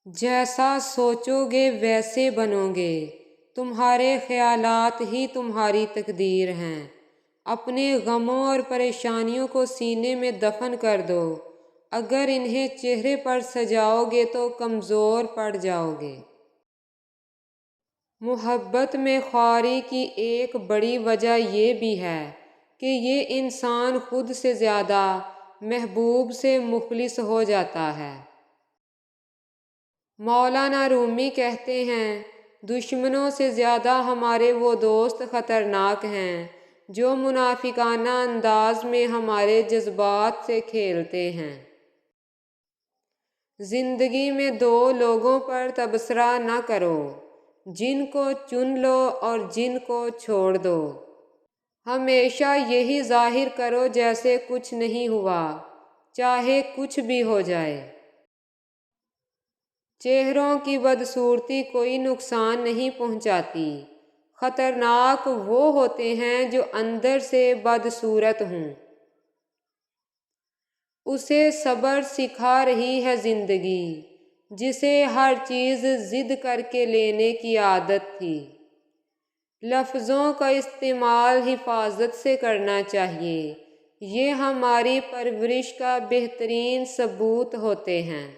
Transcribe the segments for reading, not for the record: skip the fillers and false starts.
جیسا سوچو گے ویسے بنو گے، تمہارے خیالات ہی تمہاری تقدیر ہیں۔ اپنے غموں اور پریشانیوں کو سینے میں دفن کر دو، اگر انہیں چہرے پر سجاؤ گے تو کمزور پڑ جاؤ گے۔ محبت میں خواری کی ایک بڑی وجہ یہ بھی ہے کہ یہ انسان خود سے زیادہ محبوب سے مخلص ہو جاتا ہے۔ مولانا رومی کہتے ہیں، دشمنوں سے زیادہ ہمارے وہ دوست خطرناک ہیں جو منافقانہ انداز میں ہمارے جذبات سے کھیلتے ہیں۔ زندگی میں دو لوگوں پر تبصرہ نہ کرو، جن کو چن لو اور جن کو چھوڑ دو۔ ہمیشہ یہی ظاہر کرو جیسے کچھ نہیں ہوا، چاہے کچھ بھی ہو جائے۔ چہروں کی بدصورتی کوئی نقصان نہیں پہنچاتی، خطرناک وہ ہوتے ہیں جو اندر سے بدصورت ہوں۔ اسے صبر سکھا رہی ہے زندگی، جسے ہر چیز ضد کر کے لینے کی عادت تھی۔ لفظوں کا استعمال حفاظت سے کرنا چاہیے، یہ ہماری پرورش کا بہترین ثبوت ہوتے ہیں۔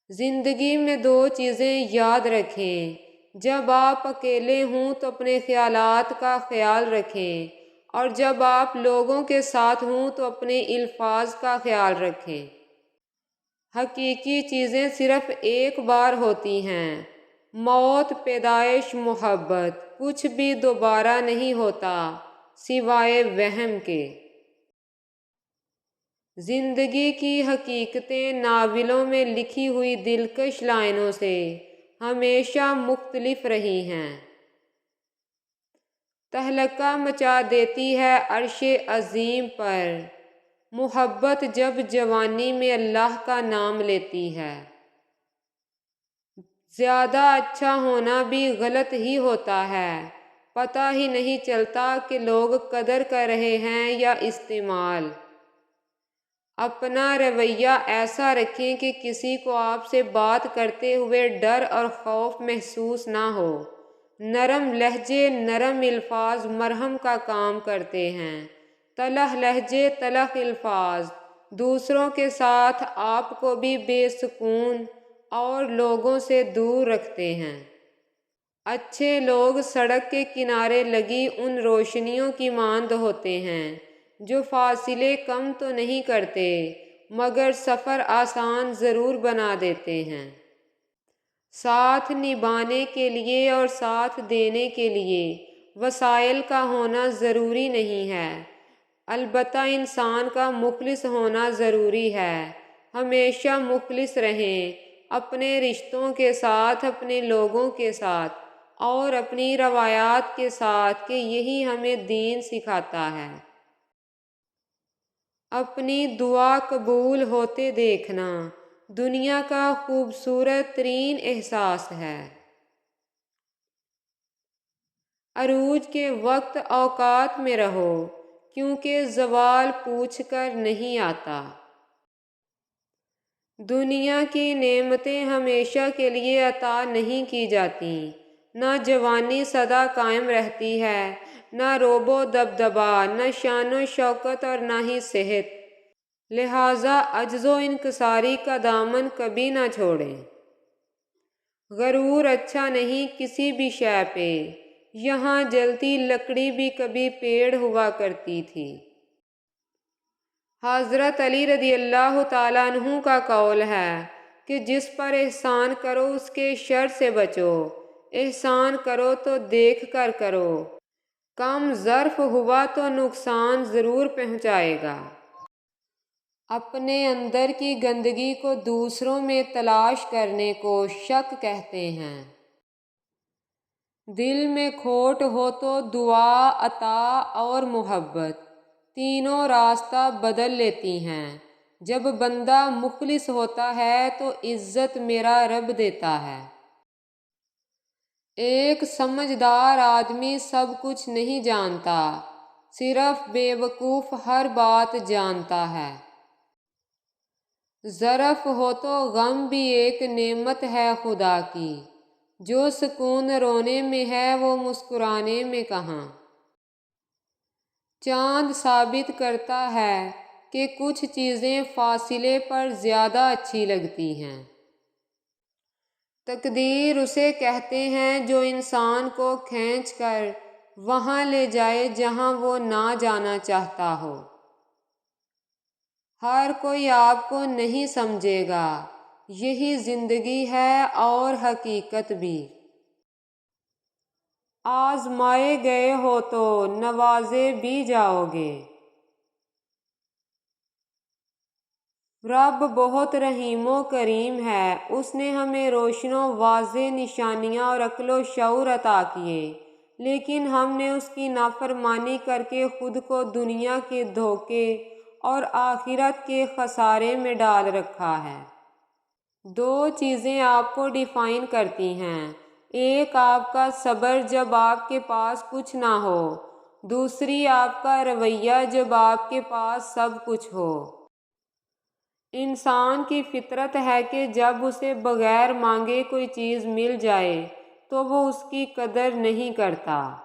زندگی میں دو چیزیں یاد رکھیں، جب آپ اکیلے ہوں تو اپنے خیالات کا خیال رکھیں، اور جب آپ لوگوں کے ساتھ ہوں تو اپنے الفاظ کا خیال رکھیں۔ حقیقی چیزیں صرف ایک بار ہوتی ہیں، موت، پیدائش، محبت، کچھ بھی دوبارہ نہیں ہوتا سوائے وہم کے۔ زندگی کی حقیقتیں ناولوں میں لکھی ہوئی دلکش لائنوں سے ہمیشہ مختلف رہی ہیں۔ تہلکہ مچا دیتی ہے عرش عظیم پر محبت جب جوانی میں اللہ کا نام لیتی ہے۔ زیادہ اچھا ہونا بھی غلط ہی ہوتا ہے، پتہ ہی نہیں چلتا کہ لوگ قدر کر رہے ہیں یا استعمال۔ اپنا رویہ ایسا رکھیں کہ کسی کو آپ سے بات کرتے ہوئے ڈر اور خوف محسوس نہ ہو۔ نرم لہجے، نرم الفاظ مرہم کا کام کرتے ہیں، تلخ لہجے، تلخ الفاظ دوسروں کے ساتھ آپ کو بھی بے سکون اور لوگوں سے دور رکھتے ہیں۔ اچھے لوگ سڑک کے کنارے لگی ان روشنیوں کی مانند ہوتے ہیں جو فاصلے کم تو نہیں کرتے مگر سفر آسان ضرور بنا دیتے ہیں۔ ساتھ نبھانے کے لیے اور ساتھ دینے کے لیے وسائل کا ہونا ضروری نہیں ہے، البتہ انسان کا مخلص ہونا ضروری ہے۔ ہمیشہ مخلص رہیں، اپنے رشتوں کے ساتھ، اپنے لوگوں کے ساتھ اور اپنی روایات کے ساتھ کہ یہی ہمیں دین سکھاتا ہے۔ اپنی دعا قبول ہوتے دیکھنا دنیا کا خوبصورت ترین احساس ہے۔ عروج کے وقت اوقات میں رہو، کیونکہ زوال پوچھ کر نہیں آتا۔ دنیا کی نعمتیں ہمیشہ کے لیے عطا نہیں کی جاتیں، نہ جوانی سدا قائم رہتی ہے، نہ روب و دبدبا، نہ شان و شوکت اور نہ ہی صحت، لہٰذا عجز و انکساری کا دامن کبھی نہ چھوڑیں۔ غرور اچھا نہیں کسی بھی شے پہ، یہاں جلتی لکڑی بھی کبھی پیڑ ہوا کرتی تھی۔ حضرت علی رضی اللہ تعالیٰ عنہ کا قول ہے کہ جس پر احسان کرو اس کے شر سے بچو، احسان کرو تو دیکھ کر کرو، کم ظرف ہوا تو نقصان ضرور پہنچائے گا۔ اپنے اندر کی گندگی کو دوسروں میں تلاش کرنے کو شک کہتے ہیں۔ دل میں کھوٹ ہو تو دعا، عطا اور محبت تینوں راستہ بدل لیتی ہیں۔ جب بندہ مخلص ہوتا ہے تو عزت میرا رب دیتا ہے۔ ایک سمجھدار آدمی سب کچھ نہیں جانتا، صرف بے وقوف ہر بات جانتا ہے۔ ظرف ہو تو غم بھی ایک نعمت ہے خدا کی، جو سکون رونے میں ہے وہ مسکرانے میں کہاں۔ چاند ثابت کرتا ہے کہ کچھ چیزیں فاصلے پر زیادہ اچھی لگتی ہیں۔ تقدیر اسے کہتے ہیں جو انسان کو کھینچ کر وہاں لے جائے جہاں وہ نہ جانا چاہتا ہو۔ ہر کوئی آپ کو نہیں سمجھے گا، یہی زندگی ہے اور حقیقت بھی۔ آزمائے گئے ہو تو نوازے بھی جاؤ گے۔ رب بہت رحیم و کریم ہے، اس نے ہمیں روشن و واضح نشانیاں اور عقل و شعور عطا کیے، لیکن ہم نے اس کی نافرمانی کر کے خود کو دنیا کے دھوکے اور آخرت کے خسارے میں ڈال رکھا ہے۔ دو چیزیں آپ کو ڈیفائن کرتی ہیں، ایک آپ کا صبر جب آپ کے پاس کچھ نہ ہو، دوسری آپ کا رویہ جب آپ کے پاس سب کچھ ہو۔ انسان کی فطرت ہے کہ جب اسے بغیر مانگے کوئی چیز مل جائے تو وہ اس کی قدر نہیں کرتا۔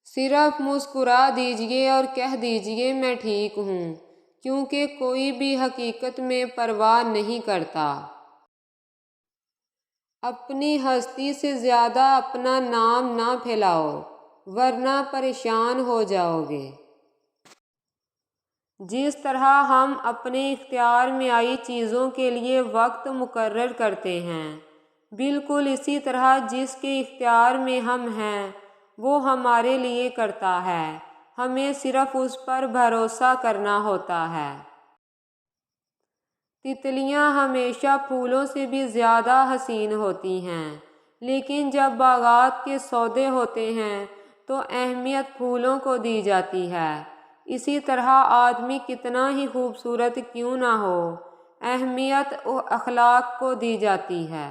صرف مسکرا دیجئے اور کہہ دیجئے میں ٹھیک ہوں، کیونکہ کوئی بھی حقیقت میں پرواہ نہیں کرتا۔ اپنی ہستی سے زیادہ اپنا نام نہ پھیلاؤ، ورنہ پریشان ہو جاؤ گے۔ جس طرح ہم اپنے اختیار میں آئی چیزوں کے لیے وقت مقرر کرتے ہیں، بالکل اسی طرح جس کے اختیار میں ہم ہیں وہ ہمارے لیے کرتا ہے، ہمیں صرف اس پر بھروسہ کرنا ہوتا ہے۔ تتلیاں ہمیشہ پھولوں سے بھی زیادہ حسین ہوتی ہیں، لیکن جب باغات کے سودے ہوتے ہیں تو اہمیت پھولوں کو دی جاتی ہے۔ اسی طرح آدمی کتنا ہی خوبصورت کیوں نہ ہو، اہمیت اخلاق کو دی جاتی ہے۔